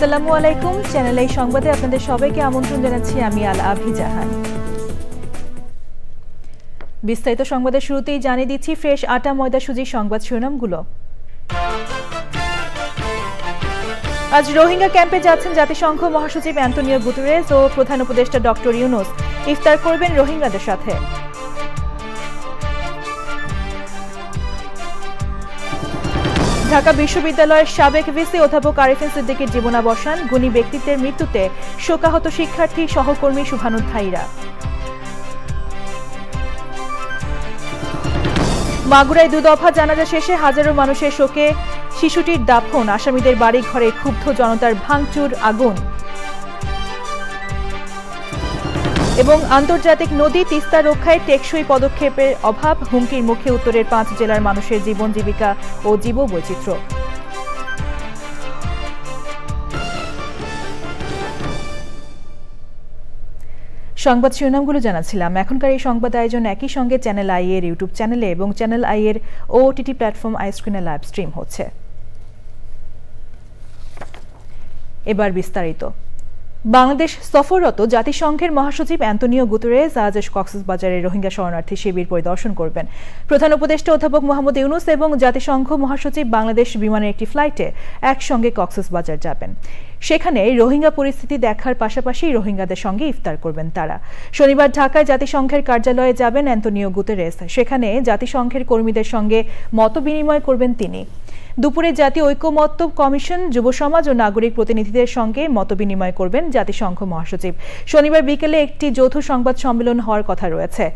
আসসালামু আলাইকুম। চ্যানেল এই সংবাদে আপনাদের সবাইকে আমন্ত্রণ জানাচ্ছি আমি আল আভি জাহান। বিস্তারিত সংবাদের শুরুতেই জানিয়ে দিচ্ছি ফ্রেশ আটা ময়দা সুজি সংবাদ শিরোনামগুলো। আজ রোহিঙ্গা ক্যাম্পে যাচ্ছেন জাতিসংঘ মহাসচিব অ্যান্টোনিও গুতেরেস ও প্রধান উপদেষ্টা ডক্টর ইউনুস। ইফতার করবেন রোহিঙ্গাদের সাথে। ঢাকা বিশ্ববিদ্যালয়ের সাবেক ভিসি অধ্যাপক আরিফিন সিদ্দিকীর জীবনাবসান, গুণী ব্যক্তিত্বের মৃত্যুতে শোকাহত শিক্ষার্থী সহকর্মী শুভানুধ্যায়ীরা। মাগুরায় দুদফা জানাজা শেষে হাজারো মানুষের শোকে শিশুটির দাফন, আসামিদের বাড়ি ঘরে ক্ষুব্ধ জনতার ভাঙচুর, আগুন। এবং আন্তর্জাতিক নদী তিস্তা রক্ষায় টেকসই পদক্ষেপের অভাব, হুমকির মুখে উত্তরের 5 জেলার মানুষের জীবন জীবিকা ও জীববৈচিত্র্য। সংবাদ শিরোনামগুলো জানাচ্ছিলাম। এখনকার এই সংবাদ আয়োজন একই সঙ্গে চ্যানেল আই এর ইউটিউব চ্যানেলে এবং চ্যানেল আই এর ওটিটি প্ল্যাটফর্ম আইস্ক্রিনে লাইভ স্ট্রিম হচ্ছে। এবার বিস্তারিত। বাংলাদেশ সফররত জাতিসংঘের মহাসচিব অ্যান্টোনিও গুতেরেস আজ কক্সবাজারের রোহিঙ্গা শরণার্থী শিবির পরিদর্শন করবেন। প্রধান উপদেষ্টা অধ্যাপক মোহাম্মদ ইউনুস এবং জাতিসংঘ মহাসচিব বাংলাদেশ বিমানের একটি ফ্লাইটে একসঙ্গে কক্সবাজার যাবেন। সেখানে রোহিঙ্গা পরিস্থিতি দেখার পাশাপাশি রোহিঙ্গাদের সঙ্গে ইফতার করবেন তারা। শনিবার ঢাকায় জাতিসংঘের কার্যালয়ে যাবেন অ্যান্টোনিও গুতেরেস। সেখানে জাতিসংঘের কর্মীদের সঙ্গে মতবিনিময় করবেন তিনি। দুপুরে জাতীয় ঐকমত্য কমিশন, যুব সমাজ ও নাগরিক প্রতিনিধিদের সঙ্গে মতবিনিময় করবেন জাতিসংঘ মহাসচিব। শনিবার বিকেলে একটি যৌথ সংবাদ সম্মেলন হওয়ার কথা রয়েছে।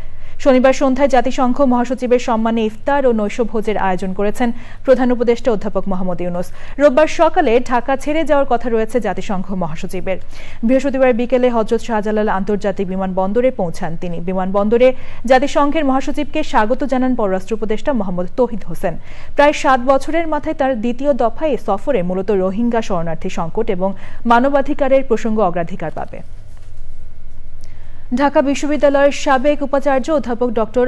শনিবার সন্ধ্যায় জাতিসংঘ মহাসচিবের সম্মানে ইফতার ও নৈশভোজের আয়োজন করেছেন প্রধান উপদেষ্টা অধ্যাপক মোহাম্মদ ইউনুস। রোববার সকালে ঢাকা ছেড়ে যাওয়ার কথা রয়েছে জাতিসংঘ মহাসচিবের। বৃহস্পতিবার বিকেলে হযরত শাহজালাল আন্তর্জাতিক বিমানবন্দরে পৌঁছান তিনি। বিমানবন্দরে জাতিসংঘের মহাসচিবকে স্বাগত জানান পররাষ্ট্র উপদেষ্টা মোহাম্মদ তৌহিদ হোসেন। প্রায় 7 বছরের মাথায় তার দ্বিতীয় দফায় এই সফরে মূলত রোহিঙ্গা শরণার্থী সংকট এবং মানবাধিকারের প্রসঙ্গ অগ্রাধিকার পাবে। ঢাকা বিশ্ববিদ্যালয়ের সাবেক উপাচার্য অধ্যাপক ডক্টর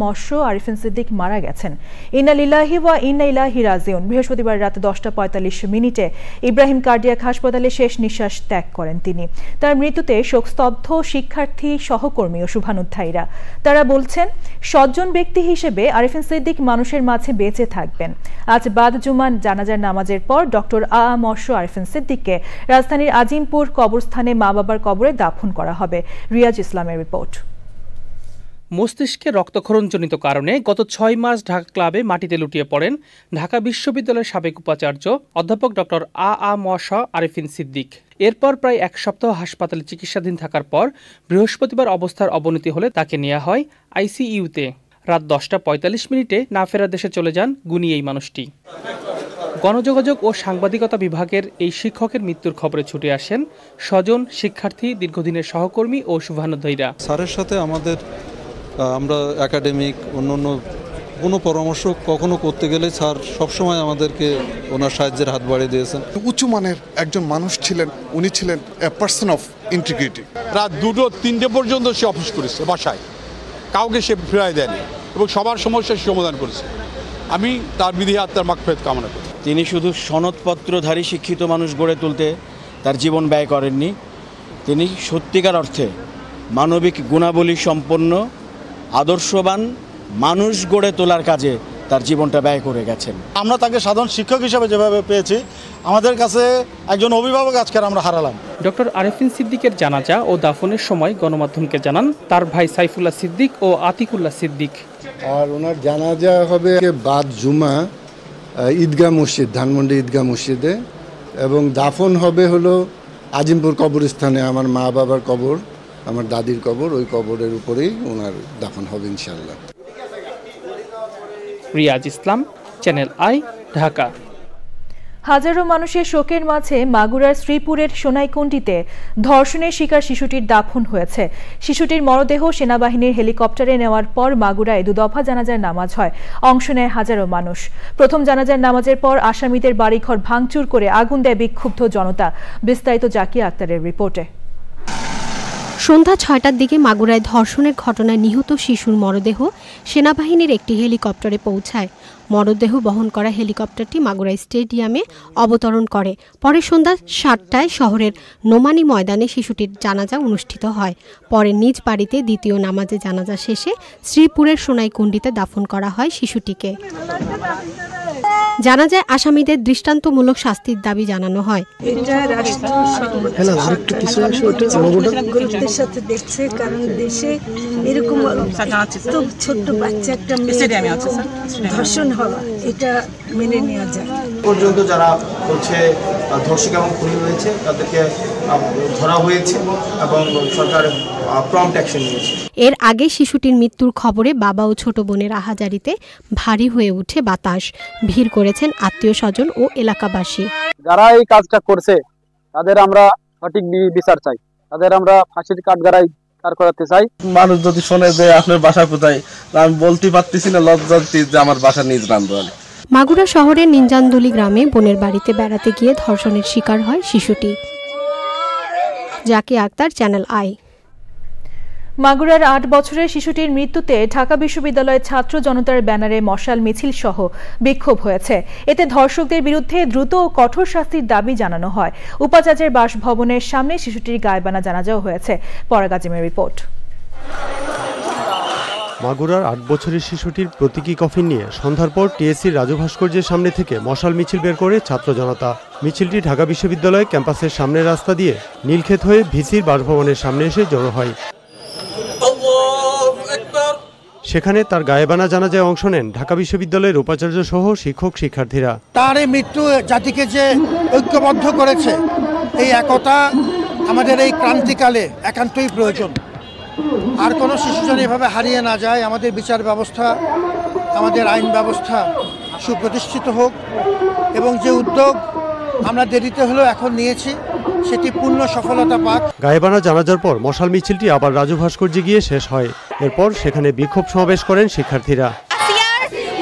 মৎস্য আরিফিন সিদ্দিক মারা গেছেন। ইন্না লিল্লাহি ওয়া ইন্না ইলাইহি রাজিউন। বৃহস্পতিবার রাত 10:45 ইব্রাহিম কার্ডিয়াক হাসপাতালে শেষ নিঃশ্বাস ত্যাগ করেন তিনি। তার মৃত্যুতে শোকস্তব্ধ শিক্ষার্থী, সহকর্মী ও শুভানুধ্যায়ীরা। তারা বলছেন, সজ্জন ব্যক্তি হিসেবে আরিফিন সিদ্দিক মানুষের মাঝে বেঁচে থাকবেন। আজ বাদ জুমান জানাজার নামাজের পর ডক্টর মৎস্য আরিফিন সিদ্দিককে রাজধানীর আজিমপুর কবরস্থানে মা বাবার কবরে দাফন করা হবে। রিয়াজ ইসলামের রিপোর্ট। মস্তিষ্কে রক্তক্ষরণজনিত কারণে গত 6 মার্চ ঢাকা ক্লাবে মাটিতে লুটিয়ে পড়েন ঢাকা বিশ্ববিদ্যালয়ের সাবেক উপাচার্য অধ্যাপক ডক্টর মৎস্য আরিফিন সিদ্দিক। এরপর প্রায় 1 সপ্তাহ হাসপাতালে চিকিৎসাধীন থাকার পর বৃহস্পতিবার অবস্থার অবনতি হলে তাকে নেওয়া হয় আইসিইউতে। রাত 10:45 না ফেরার দেশে চলে যান গুণী এই মানুষটি। গণযোগাযোগ ও সাংবাদিকতা বিভাগের এই শিক্ষকের মৃত্যুর খবরে ছুটে আসেন স্বজন, শিক্ষার্থী, দীর্ঘদিনের সহকর্মী ও শুভানুধ্যায়ীরা। স্যারের সাথে আমরা একাডেমিক অন্যান্য কোনো পরামর্শ কখনো করতে গেলে স্যার সবসময় আমাদেরকে ওনার সাহায্যের হাত বাড়িয়ে দিয়েছেন। উঁচু মানের একজন মানুষ ছিলেন, উনি ছিলেন এ পার্সন অফ ইন্টিগ্রিটি। রাত 2-3টে পর্যন্ত সে অফিস করেছে বাসায়, কাউকে সে ফিরায় দেয়নি এবং সবার সমস্যার সমাধান করেছে। আমি তার বিধি আত্মার মাগফিরাত কামনা করি। তিনি শুধু সনদপত্রধারী শিক্ষিত মানুষ গড়ে তুলতে তার জীবন ব্যয় করেননি, তিনি সত্যিকার অর্থে মানবিক গুণাবলী সম্পন্ন আদর্শবান মানুষ গড়ে তোলার কাজে তার জীবনটা ব্যয় করে গেছেন। আমরা তাকে সাধারণ শিক্ষক হিসেবে যেভাবে পেয়েছি, আমাদের কাছে একজন অভিভাবক আজকে আমরা হারালাম। ডক্টর আরিফিন সিদ্দিকের জানাজা ও দাফনের সময় গণমাধ্যমকে জানান তার ভাই সাইফুল্লাহ সিদ্দিক ও আতিকুল্লাহ সিদ্দিক। আর ওনার জানাজা হবে বাদ জুমা ঈদগাহ মসজিদ, ধানমন্ডি ঈদগাহ মসজিদে, এবং দাফন হবে হলো আজিমপুর কবরস্থানে। আমার মা বাবার কবর, আমার দাদির কবর, ওই কবরের উপরেই ওনার দাফন হবে ইনশাআল্লাহ। রিয়াজ ইসলাম, চ্যানেল আই, ঢাকা। হাজারো মানুষের শোকের মাঝে মাগুরার শ্রীপুরের সোনাইকুণ্ডিতে ধর্ষণের শিকার শিশুটির দাফন হয়েছে। শিশুটির মরদেহ সেনাবাহিনীর হেলিকপ্টারে নেওয়ার পর মাগুরায় দুদফা জানাজার নামাজ হয়। অংশ নেয় হাজারো মানুষ। প্রথম জানাজার নামাজের পর আসামিদের বাড়িঘর ভাঙচুর করে আগুন দেয় বিক্ষুব্ধ জনতা। বিস্তারিত জাকিয়া আক্তারের রিপোর্টে। সন্ধ্যা ৬টার দিকে মাগুরায় ধর্ষণের ঘটনায় নিহত শিশুর মরদেহ সেনাবাহিনীর একটি হেলিকপ্টারে পৌঁছায়। মরদেহ বহন করা হেলিকপ্টারটি মাগুরা স্টেডিয়ামে অবতরণ করে। পরে সন্ধ্যা ৭টায় শহরের নোমানী ময়দানে শিশুটির জানাজা অনুষ্ঠিত হয়। পরে নিজ বাড়িতে দ্বিতীয় নামাজে জানাজা শেষে শ্রীপুরের সোনাইকুণ্ডিতে দাফন করা হয় শিশুটিকে। জানাজায় আসামিদের দৃষ্টান্তমূলক শাস্তির দাবি জানানো হয়। এটা সাথে দেখছে, কারণ দেশে এরকম ছোট্ট বাচ্চা একটা ধর্ষণ হওয়া এটা মেনে নেওয়া যায় পর্যন্ত যারা হচ্ছে ধর্ষক এবং খুনি হয়েছে তাদেরকে ধরা হয়েছে এবং সরকার প্রম্পট অ্যাকশন নিয়েছে। এর আগে শিশুটির মৃত্যুর খবরে বাবা ও ছোট বোনের আহাজারিতে ভারী হয়ে উঠে বাতাস। ভিড় করেছেন আত্মীয় স্বজন ও এলাকাবাসী। যারা এই কাজটা করছে তাদের আমরা সঠিক বিচার চাই, তাদের আমরা ফাঁসির কাঠগড়ায় কার করাতে চাই। মানুষ যদি শোনে যে আপনার বাসা কোথায়, আমি বলতে পারতেছি না, লজ্জাতে যে আমার বাসা নিজ রান্ধন। মাগুরা শহরের নিঞ্জানদুলি গ্রামে বোনের বাড়িতে বেড়াতে গিয়ে ধর্ষণের শিকার হয় শিশুটি। Zaki Akhtar, channel I. মাগুরার ৮ বছরের শিশুটির মৃত্যুতে ঢাকা বিশ্ববিদ্যালয়ের ছাত্র জনতার ব্যানারে মশাল মিছিল সহ বিক্ষোভ হয়েছে। এতে ধর্ষকদের বিরুদ্ধে দ্রুত ও কঠোর শাস্তির দাবি জানানো হয়। উপাচার্যের বাসভবনের সামনে শিশুটির গায়েবানা জানাজাও হয়েছে। পরাগ আজিমের রিপোর্ট। মাগুরার ৮ বছরের শিশুটির প্রতীকী কফিন নিয়ে সন্ধ্যার পর টিএসসির রাজু ভাস্কর্যের সামনে থেকে মশাল মিছিল বের করে ছাত্র জনতা। মিছিলটি ঢাকা বিশ্ববিদ্যালয় ক্যাম্পাসের সামনের রাস্তা দিয়ে নীলক্ষেত হয়ে ভিসির বাসভবনের সামনে এসে জড়ো হয়। সেখানে তার গায়েবানা জানাজায় অংশ নেন ঢাকা বিশ্ববিদ্যালয়ের উপাচার্য সহ শিক্ষক শিক্ষার্থীরা। তার এই মৃত্যু জাতিকে যে ঐক্যবদ্ধ করেছে, এই একতা আমাদের এই ক্রান্তিকালে একান্তই প্রয়োজন। আর কোনো শিশু যেন এভাবে হারিয়ে না যায়। আমাদের বিচার ব্যবস্থা, আমাদের আইন ব্যবস্থা সুপ্রতিষ্ঠিত হোক এবং যে উদ্যোগ আমরা দেরিতে হলেও এখন নিয়েছি সেটি পূর্ণ সফলতা পাক। গায়েবানা জানাজার পর মশাল মিছিলটি আবার রাজু ভাস্কর্যে গিয়ে শেষ হয়। এরপর সেখানে বিক্ষোভ সমাবেশ করেন শিক্ষার্থীরা।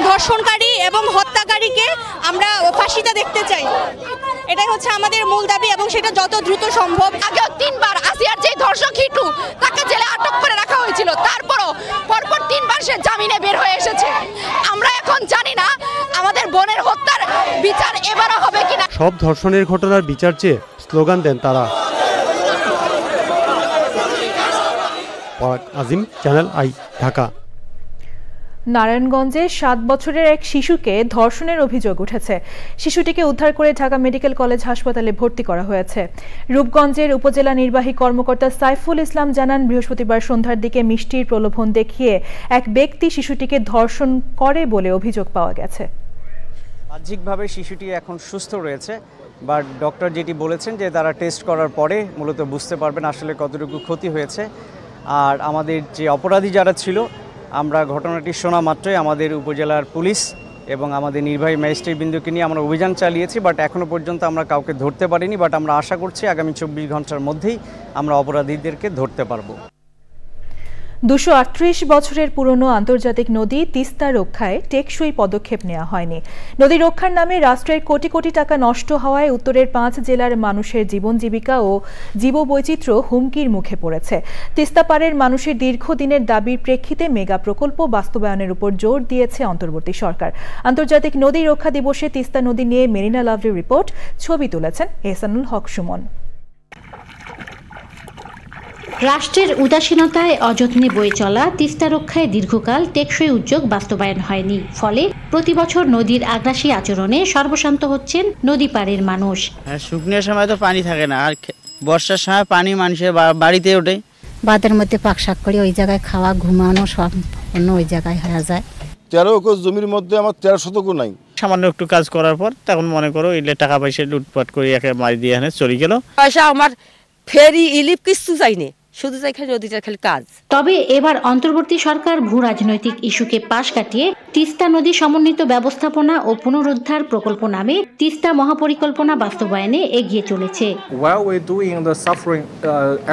ধর্ষণকারী এবং হত্যাকারীকে আমরা ফাঁসিতে দেখতে চাই, এটাই হচ্ছে আমাদের মূল দাবি এবং সেটা যত দ্রুত সম্ভব। আগেও 3 বার আসিয়ার যে ধর্ষক হিটু তাকে জেলে আটক করে রাখা হয়েছিল, তারপরও পরপর 3 বার সে জামিনে বের হয়ে এসেছে। আমরা এখন জানি না আমাদের বোনের হত্যার বিচার এবারও হবে কিনা। সব ধর্ষণের ঘটনার বিচার চেয়ে স্লোগান দেন তারা। পরাগ আজিম, চ্যানেল আই, ঢাকা। নারায়ণগঞ্জে 7 বছরের এক শিশুকে ধর্ষণের অভিযোগ উঠেছে। শিশুটিকে উদ্ধার করে ঢাকা মেডিকেল কলেজ হাসপাতালে ভর্তি করা হয়েছে। রূপগঞ্জের উপজেলা নির্বাহী কর্মকর্তা সাইফুল ইসলাম জানান, বৃহস্পতিবার সন্ধ্যার দিকে মিষ্টির প্রলোভন দেখিয়ে এক ব্যক্তি শিশুটিকে ধর্ষণ করে বলে অভিযোগ পাওয়া গেছে। বাহ্যিকভাবে শিশুটি এখন সুস্থ রয়েছে, বাট ডক্টর যেটি বলেছেন যে তারা টেস্ট করার পরে মূলত বুঝতে পারবেন আসলে কতটুকু ক্ষতি হয়েছে। আর আমাদের যে অপরাধী যারা ছিল, আমরা ঘটনাটি শোনা মাত্রই আমাদের উপজেলার পুলিশ এবং আমাদের নির্বাহী ম্যাজিস্ট্রেট বিন্দুকে নিয়ে আমরা অভিযান চালিয়েছি, বাট এখনও পর্যন্ত আমরা কাউকে ধরতে পারিনি। বাট আমরা আশা করছি আগামী 24 ঘন্টার মধ্যেই আমরা অপরাধীদেরকে ধরতে পারবো। 238 বছরের পুরনো আন্তর্জাতিক নদী তিস্তা রক্ষায় টেকসই পদক্ষেপ নেওয়া হয়নি। নদী রক্ষার নামে রাষ্ট্রের কোটি কোটি টাকা নষ্ট হওয়ায় উত্তরের 5 জেলার মানুষের জীবন জীবিকা ও জীববৈচিত্র্য হুমকির মুখে পড়েছে। তিস্তা পাড়ের মানুষের দীর্ঘদিনের দাবির প্রেক্ষিতে মেগা প্রকল্প বাস্তবায়নের উপর জোর দিয়েছে অন্তর্বর্তী সরকার। আন্তর্জাতিক নদী রক্ষা দিবসে তিস্তা নদী নিয়ে মেরিনা লাভলির রিপোর্ট। ছবি তুলেছেন এহসানুল হক সুমন। রাষ্ট্রের উদাসীনতায় অযত্নে বয়ে চলা তিস্তা রক্ষায় দীর্ঘকাল টেকসই উদ্যোগ বাস্তবায়ন হয়নি। ফলে প্রতি বছর নদীর আগ্রাসী আচরণে সর্বশান্ত হচ্ছেন নদী পাড়ের মানুষ। শুকনোর সময় তো পানি থাকে না, আর বর্ষার সময় পানি মানুষের বাড়িতে ওঠে। বাদের মধ্যে পাকশাক করে ওই জায়গায় খাওয়া ঘুমানো সব অন্য ওই জায়গায় হয়ে যায়। 13 একর জমির মধ্যে আমার 13 শতকও নাই। সামান্য একটু কাজ করার পর তখন মনে করো এলে টাকা পয়সা লুটপাট করে একে মারি দিয়ে এখানে চলে গেল। পয়সা আমার ফেরি ইলিপ কিছু চাইনি, শুধু চাই খালি নদীটার খালি কাজ। তবে এবার অন্তর্বর্তী সরকার ভূ রাজনৈতিক ইস্যুকে পাশ কাটিয়ে তিস্তা নদী সমন্বিত ব্যবস্থাপনা ও পুনরুদ্ধার প্রকল্প নামে তিস্তা মহাপরিকল্পনা বাস্তবায়নে এগিয়ে চলেছে। While we're doing the suffering,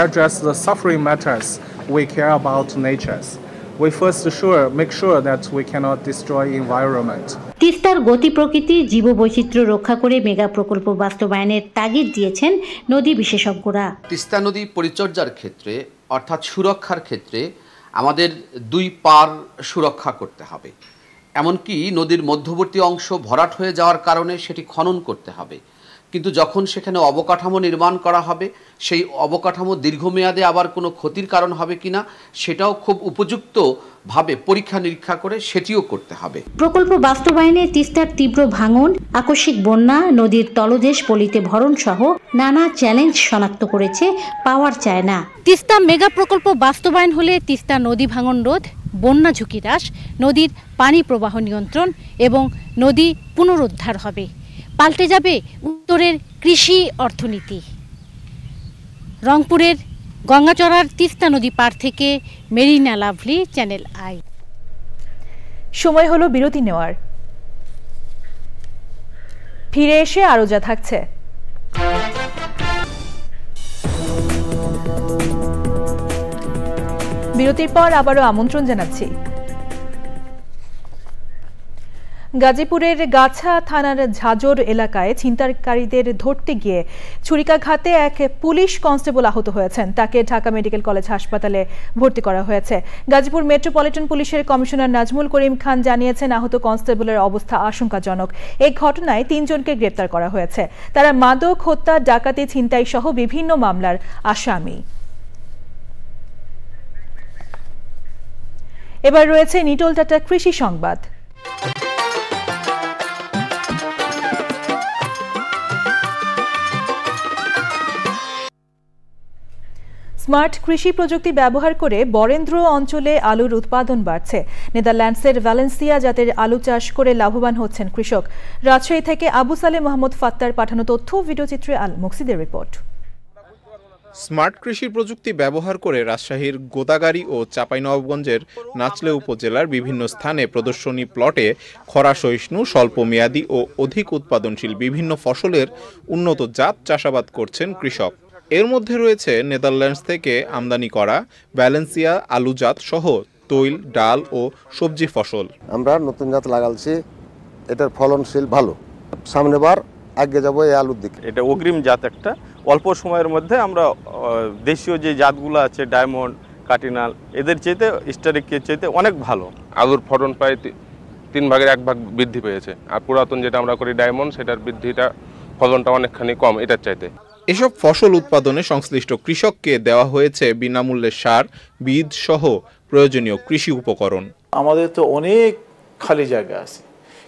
address the suffering matters, we care about nature. We first make sure that we cannot destroy environment. তিস্তার গতি প্রকৃতি জীববৈচিত্র্য রক্ষা করে মেগা প্রকল্প বাস্তবায়নের তাগিদ দিয়েছেন নদী বিশেষজ্ঞরা। তিস্তা নদী পরিচর্যার ক্ষেত্রে অর্থাৎ সুরক্ষার ক্ষেত্রে আমাদের 2 পার সুরক্ষা করতে হবে এমনকি নদীর মধ্যবর্তী অংশ ভরাট হয়ে যাওয়ার কারণে সেটি খনন করতে হবে। কিন্তু যখন সেখানে অবকাঠামো নির্মাণ করা হবে, সেই অবকাঠামো দীর্ঘমেয়াদে আবার কোনো ক্ষতির কারণ হবে কিনা সেটাও খুব উপযুক্তভাবে পরীক্ষা নিরীক্ষা করে সেটিও করতে হবে। প্রকল্প বাস্তবায়নে তিস্তার তীব্র ভাঙন, আকস্মিক বন্যা, নদীর তলদেশ পলিতে ভরণ সহ নানা চ্যালেঞ্জ শনাক্ত করেছে পাওয়ার চায় না। তিস্তা মেগা প্রকল্প বাস্তবায়ন হলে তিস্তা নদী ভাঙন রোধ, বন্যা ঝুঁকি হ্রাস, নদীর পানি প্রবাহ নিয়ন্ত্রণ এবং নদী পুনরুদ্ধার হবে। পাল্টে যাবে উত্তরের কৃষি অর্থনীতি। রংপুরের গঙ্গাচড়ার তিস্তা নদী পার থেকে মেরিনা লাভলি, চ্যানেল আই। সময় হলো বিরতি নেওয়ার। ফিরে এসে আরো যা থাকছে। বিরতির পর আবারও আমন্ত্রণ জানাচ্ছি। গাজীপুরের গাছা থানার ঝাজর এলাকায় ছিনতাইকারীদের ধরতে গিয়ে ছুরিকাঘাতে এক পুলিশ কনস্টেবল আহত হয়েছেন। তাকে ঢাকা মেডিকেল কলেজ হাসপাতালে ভর্তি করা হয়েছে। গাজীপুর মেট্রোপলিটন পুলিশের কমিশনার নাজমুল করিম খান জানিয়েছেন, আহত কনস্টেবলের অবস্থা আশঙ্কাজনক। এই ঘটনায় 3 জনকে গ্রেপ্তার করা হয়েছে। তারা মাদক, হত্যা, ডাকাতি, ছিনতাই সহ বিভিন্ন মামলার আসামি। এবার রয়েছে নিটোল টাটা কৃষি সংবাদ। স্মার্ট কৃষি প্রযুক্তি ব্যবহার করে বরেন্দ্র অঞ্চলে আলুর উৎপাদন বাড়ছে। নেদারল্যান্ডসের ভ্যালেন্সিয়া জাতের আলু চাষ করে লাভবান হচ্ছেন কৃষক। রাজশাহী থেকে আবু সালে মোহাম্মদ ফাত্তার পাঠানো তথ্য, ভিডিওচিত্রে আল মুকসিদের রিপোর্ট। স্মার্ট কৃষি প্রযুক্তি ব্যবহার করে রাজশাহীর গোদাগাড়ী ও চাঁপাইনবাবগঞ্জের নাচলে উপজেলার বিভিন্ন স্থানে প্রদর্শনী প্লটে খরা সহিষ্ণু, স্বল্প মেয়াদী ও অধিক উৎপাদনশীল বিভিন্ন ফসলের উন্নত জাত চাষাবাদ করছেন কৃষক। এর মধ্যে রয়েছে নেদারল্যান্ডস থেকে আমদানি করা ভ্যালেন্সিয়া আলু জাত সহ তৈল, ডাল ও সবজি ফসল। আমরা নতুন জাত লাগালছি, এটার ফলনশীল ভালো। সামনেবার আগে যাব এই আলুর দিকে। এটা অগ্রিম জাত, একটা অল্প সময়ের মধ্যে আমরা দেশীয় যে জাতগুলো আছে ডায়মন্ড, কাটিনাল, এদের চাইতে স্টারিকের চাইতে অনেক ভালো। আলুর ফলন প্রায় 3 ভাগের 1 ভাগ বৃদ্ধি পেয়েছে। আর পুরাতন যেটা আমরা করি ডায়মন্ড, সেটার বৃদ্ধিটা ফলনটা অনেকখানি কম এটার চাইতে। এসব ফসল উৎপাদনে সংশ্লিষ্ট কৃষককে দেওয়া হয়েছে বিনামূল্যে সার, বীজ সহ প্রয়োজনীয় কৃষি উপকরণ। আমাদের তো অনেক খালি জায়গা আছে,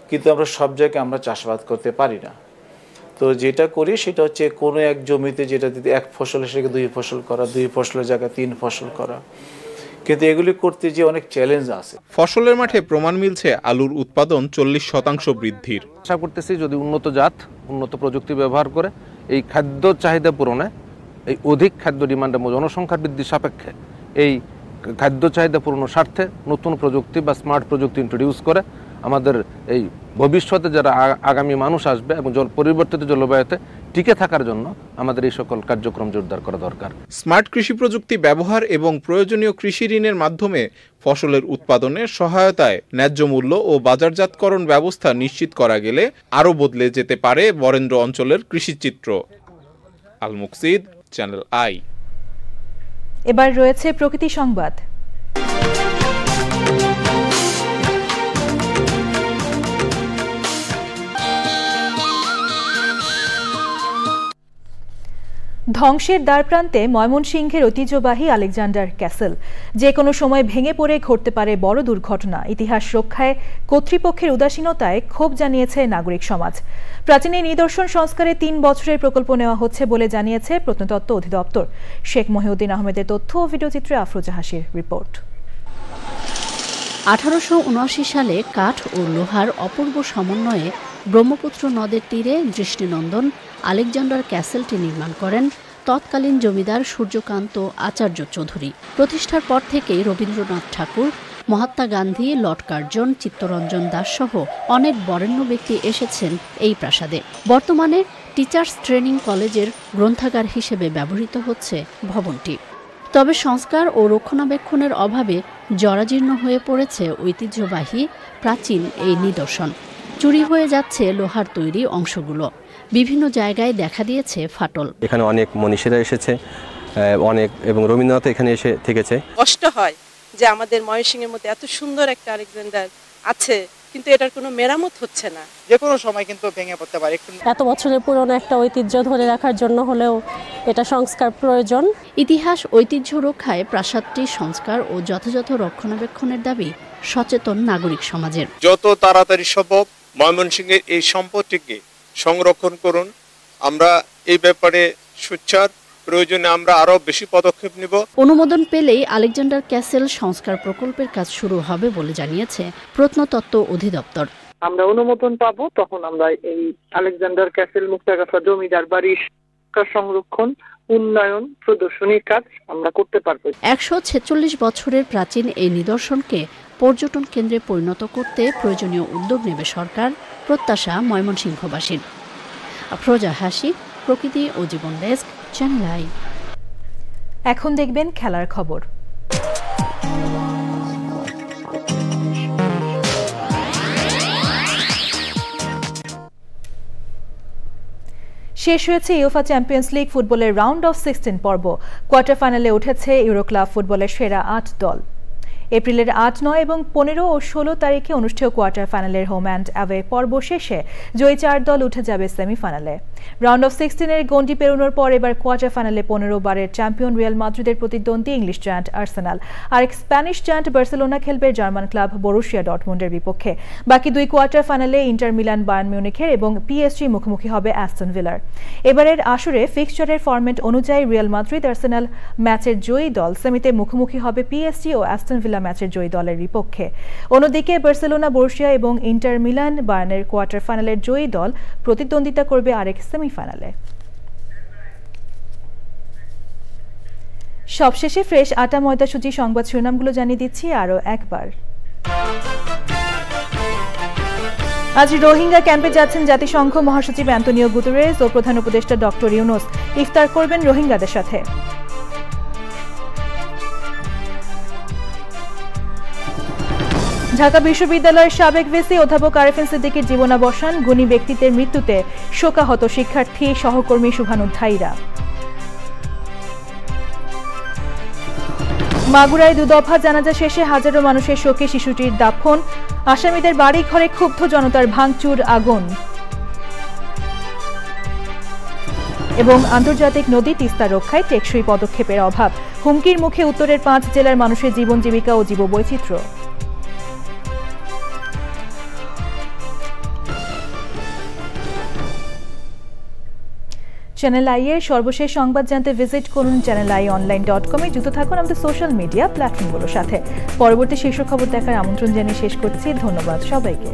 কিন্তু আমরা সব জায়গায় আমরা চাষাবাদ করতে পারি না। তো যেটা করি সেটা হচ্ছে কোনো এক জমিতে যেটা যদি 1 ফসলের সেটাকে 2 ফসল করা, 2 ফসলের জায়গায় 3 ফসল করা, কিন্তু এগুলি করতে যে অনেক চ্যালেঞ্জ আছে। ফসলের মাঠে প্রমাণ মিলছে আলুর উৎপাদন 40% বৃদ্ধির। আশা করতেছি যদি উন্নত জাত, উন্নত প্রযুক্তি ব্যবহার করে এই খাদ্য চাহিদা পূরণে, এই অধিক খাদ্য ডিমান্ড এবং জনসংখ্যার বৃদ্ধির সাপেক্ষে এই খাদ্য চাহিদা পূরণের স্বার্থে নতুন প্রযুক্তি বা স্মার্ট প্রযুক্তি ইন্ট্রোডিউস করে আমাদের এই ভবিষ্যতে যারা আগামী মানুষ আসবে এবং পরিবর্তিত জলবায়ুতে টিকে থাকার জন্য আমাদের এই সকল কার্যক্রম জোরদার করা দরকার। স্মার্ট কৃষি প্রযুক্তি ব্যবহার এবং প্রয়োজনীয় কৃষি ঋণের মাধ্যমে ফসলের উৎপাদনের সহায়তায় ন্যায্য মূল্য ও বাজারজাতকরণ ব্যবস্থা নিশ্চিত করা গেলে আরও বদলে যেতে পারে বরেন্দ্র অঞ্চলের কৃষিচিত্র। আল মুকসিদ, চ্যানেল আই। এবার রয়েছে প্রকৃতি সংবাদ। ধ্বংসের দ্বারপ্রান্তে ময়মনসিংহের ঐতিহ্যবাহী আলেকজান্ডার ক্যাসেল। যে কোনো সময় ভেঙে পড়ে ঘটতে পারে বড় দুর্ঘটনা। ইতিহাস রক্ষায় কর্তৃপক্ষের উদাসীনতায় ক্ষোভ জানিয়েছে নাগরিক সমাজ। প্রাচীন এই নিদর্শন সংস্কারে 3 বছরের প্রকল্প নেওয়া হচ্ছে বলে জানিয়েছে প্রত্নতত্ত্ব অধিদপ্তর। শেখ মহিউদ্দিন আহমেদের তথ্য ও ভিডিওচিত্রে আফরোজা হাসির রিপোর্ট। 1879 সালে কাঠ ও লোহার অপূর্ব সমন্বয়ে ব্রহ্মপুত্র নদের তীরে দৃষ্টিনন্দন আলেকজান্ডার ক্যাসেলটি নির্মাণ করেন তৎকালীন জমিদার সূর্যকান্ত আচার্য চৌধুরী। প্রতিষ্ঠার পর থেকেই রবীন্দ্রনাথ ঠাকুর, মহাত্মা গান্ধী, লর্ড কার্জন, চিত্তরঞ্জন দাস সহ অনেক বরেণ্য ব্যক্তি এসেছেন এই প্রাসাদে। বর্তমানে টিচার্স ট্রেনিং কলেজের গ্রন্থাগার হিসেবে ব্যবহৃত হচ্ছে ভবনটি। তবে সংস্কার ও রক্ষণাবেক্ষণের অভাবে জরাজীর্ণ হয়ে পড়েছে ঐতিহ্যবাহী প্রাচীন এই নিদর্শন। চুরি হয়ে যাচ্ছে লোহার তৈরি অংশগুলো। বিভিন্ন জায়গায় দেখা দিয়েছে ফাটল। এখানে অনেক মনীষীরা এসেছে, অনেক, এবং রবীন্দ্রনাথ এখানে এসে থেকেছে। কষ্ট হয় যে আমাদের ময়মনসিংহের মধ্যে এত সুন্দর একটা আলেকজান্ডার আছে, কিন্তু এটার কোনো মেরামত হচ্ছে না, যে কোনো সময় কিন্তু ভেঙে পড়তে পারে। এত বছরের পুরনো একটা ঐতিহ্য ধরে রাখার জন্য হলেও এটা সংস্কার প্রয়োজন। ইতিহাস ঐতিহ্য রক্ষায় প্রাসাদটি সংস্কার ও যথাযথ রক্ষণাবেক্ষণের দাবি সচেতন নাগরিক সমাজের। যত তাড়াতাড়ি সম্ভব ময়মনসিংহের এই সম্পত্তিকে সংরক্ষণ করুন। আমরা এই ব্যাপারে সোচ্চার, প্রয়োজনে আমরা আরো বেশি পদক্ষেপ নিব। অনুমোদন পেলেই আলেকজান্ডার ক্যাসেল সংস্কার প্রকল্পের কাজ শুরু হবে বলে জানিয়েছে প্রত্নতত্ত্ব অধিদপ্তর। আমরা অনুমোদন পাবো, তখন আমরা এই আলেকজান্ডার ক্যাসেল মুক্তাগাছা জমিদার বাড়ির সংরক্ষণ, উন্নয়ন, প্রদর্শনীর কাজ আমরা করতে পারবো। 146 বছরের প্রাচীন এই নিদর্শনকে পর্যটন কেন্দ্রে পরিণত করতে প্রয়োজনীয় উদ্যোগ নেবে সরকার, প্রত্যাশা ময়মনসিংহবাসীর। আফরোজা হাসি, প্রকৃতি ও জীবন ডেস্ক, চ্যানেল আই। এখন দেখবেন খেলার খবর। শেষ হয়েছে ইউফা চ্যাম্পিয়ন্স লিগ ফুটবলের রাউন্ড অফ 16 পর্ব। কোয়ার্টার ফাইনালে উঠেছে ইউরো ক্লাব ফুটবলের সেরা 8 দল। এপ্রিলের 8, 9 এবং 15 ও 16 তারিখে অনুষ্ঠেয় কোয়ার্টার ফাইনালের হোম অ্যান্ড অ্যাওয়ে পর্ব শেষে জয়ী 4 দল উঠে যাবে সেমিফাইনালে। রাউন্ড অফ 16-এর গন্ডি পেরোনোর পর এবার কোয়ার্টার ফাইনালে 15 বারের চ্যাম্পিয়ন রিয়াল মাদ্রিদের প্রতিদ্বন্দ্বী ইংলিশ জায়ান্ট আর্সেনাল, আরেক স্প্যানিশ জায়ান্ট বার্সেলোনা খেলবে জার্মান ক্লাব বরুশিয়া ডর্টমুন্ডের বিপক্ষে। বাকি 2 কোয়ার্টার ফাইনালে ইন্টার মিলান বায়ার্ন মিউনিখের এবং পিএসজি মুখোমুখি হবে অ্যাস্টন ভিলার। এবারের আসরে ফিক্সচারের ফরম্যাট অনুযায়ী রিয়াল মাদ্রিদ আর্সেনাল ম্যাচের জয়ী দল সেমিতে মুখোমুখি হবে পিএসজি ও অ্যাস্টন ভিলা ম্যাচের জয়ী দলের বিপক্ষে। অন্যদিকে বার্সেলোনা, বরুশিয়া এবং ইন্টার মিলান বায়ার্নের কোয়ার্টার ফাইনালের জয়ী দল প্রতিদ্বন্দ্বিতা করবে আরেক সেমিফাইনালে। সবশেষে ফ্রেশ আটা ময়দা সুজি সংবাদ শিরোনামগুলো জানিয়ে দিচ্ছি আরও একবার। আজ রোহিঙ্গা ক্যাম্পে যাচ্ছেন জাতিসংঘ মহাসচিব অ্যান্তোনিও গুতেরেস ও প্রধান উপদেষ্টা ডক্টর ইউনুস। ইফতার করবেন রোহিঙ্গাদের সাথে। ঢাকা বিশ্ববিদ্যালয়ের সাবেক ভিসি অধ্যাপক আরেফিন সিদ্দিকীর জীবনাবসান, গুণী ব্যক্তিত্বের মৃত্যুতে শোকাহত শিক্ষার্থী, সহকর্মী, শুভানুধ্যায়ীরা। মাগুরায় 2 দফা জানাজা শেষে হাজারো মানুষের শোকে শিশুটির দাফন, আসামিদের বাড়ি ঘরে ক্ষুব্ধ জনতার ভাঙচুর, আগুন। এবং আন্তর্জাতিক নদী তিস্তা রক্ষায় টেকসই পদক্ষেপের অভাব, হুমকির মুখে উত্তরের 5 জেলার মানুষের জীবন জীবিকা ও জীববৈচিত্র্য। চ্যানেল আই এর সর্বশেষ সংবাদ জানতে ভিজিট করুন channelionline.com-এ। যুক্ত থাকুন আমাদের সোশ্যাল মিডিয়া প্ল্যাটফর্মগুলোর সাথে। পরবর্তী শীর্ষ খবর দেখার আমন্ত্রণ জানিয়ে শেষ করছি। ধন্যবাদ সবাইকে।